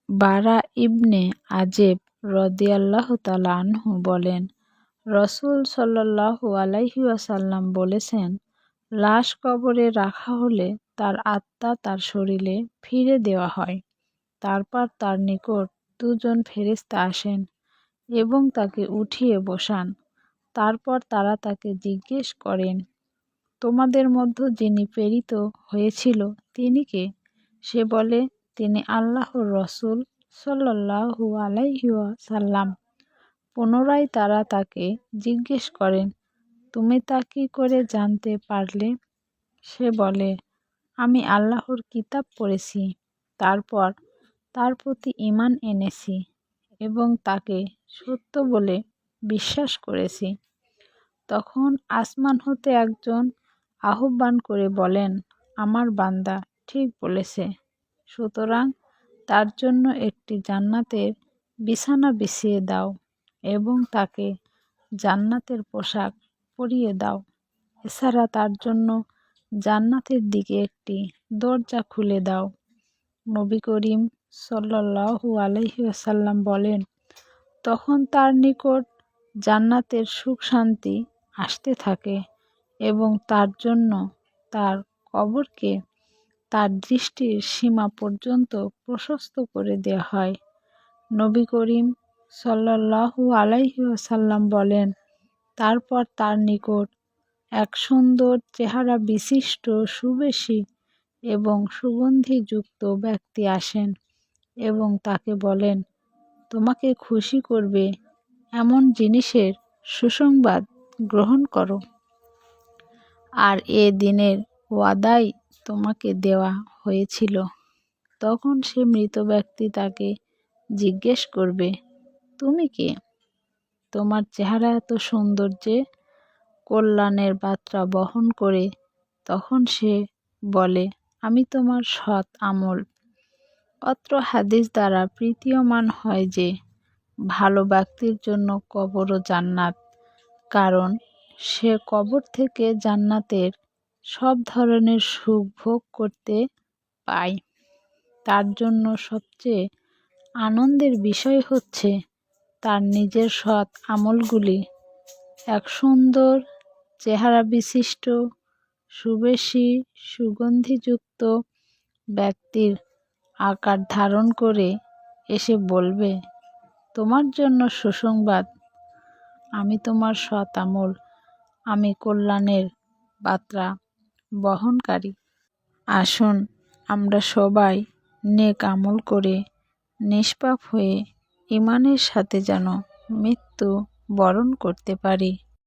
বারা ইবনে আজেব রাদিয়াল্লাহু তাআলা আনহু বলেন, রাসূল সাল্লাল্লাহু আলাইহি ওয়াসাল্লাম বলেছেন, লাশ কবরে রাখা হলে তার আত্মা তার শরীরে ফিরে দেওয়া হয়। তারপর তার নিকট দুজন ফেরেশতা আসেন এবং তাকে উঠিয়ে বসান। তারপর তারা তাকে জিজ্ঞেস করেন, তোমাদের মধ্যে যিনি প্রেরিত হয়েছিল তিনি কে? সে বলে, তিনি আল্লাহর রাসূল সাল্লাল্লাহু আলাইহি ওয়াসাল্লাম। পুনরায় তারা তাকে জিজ্ঞেস করেন, তুমি তা কি করে জানতে পারলে? সে বলে, আমি আল্লাহর কিতাব পড়েছি, তারপর তার প্রতি ঈমান এনেছি এবং তাকে সত্য বলে বিশ্বাস করেছি। তখন আসমান হতে একজন আহ্বান করে বলেন, আমার বান্দা ঠিক বলেছে, সুতরাং তার জন্য একটি জান্নাতের বিছানা বিছিয়ে দাও এবং তাকে জান্নাতের পোশাক পরিয়ে দাও। এছাড়া তার জন্য জান্নাতের দিকে একটি দরজা খুলে দাও। নবী করিম সাল্লাল্লাহু আলাইহি ওয়াসাল্লাম বলেন, তখন তার নিকট জান্নাতের সুখ শান্তি আসতে থাকে এবং তার জন্য তার কবরকে তার দৃষ্টির সীমা পর্যন্ত প্রশস্ত করে দেওয়া হয়। নবী করিম সাল্লাল্লাহু আলাইহি ওয়াসাল্লাম বলেন, তারপর তার নিকট এক সুন্দর চেহারা বিশিষ্ট সুবেশী এবং সুগন্ধিযুক্ত ব্যক্তি আসেন এবং তাকে বলেন, তোমাকে খুশি করবে এমন জিনিসের সুসংবাদ গ্রহণ করো, আর এ দিনের ওয়াদাই তোমাকে দেওয়া হয়েছিল। তখন সে মৃত ব্যক্তি তাকে জিজ্ঞেস করবে, তুমি কে? তোমার চেহারা এত সুন্দর যে কল্যাণের বার্তা বহন করে। তখন সে বলে, আমি তোমার সৎ আমল। অত্র হাদিস দ্বারা প্রতীয়মান হয় যে ভালো ব্যক্তির জন্য কবরও জান্নাত, কারণ সে কবর থেকে জান্নাতের সব ধরনের সুখ ভোগ করতে পায়। তার জন্য সবচেয়ে আনন্দের বিষয় হচ্ছে তার নিজের সৎ আমলগুলি এক সুন্দর চেহারা বিশিষ্ট সুবেশী সুগন্ধিযুক্ত ব্যক্তির আকার ধারণ করে এসে বলবে, তোমার জন্য সুসংবাদ, আমি তোমার সৎ আমল, আমি কল্যাণের বার্তা বহনকারী। আসুন আমরা সবাই নেক আমল করে নিষ্পাপ হয়ে ঈমানের সাথে যেন মৃত্যু বরণ করতে পারি।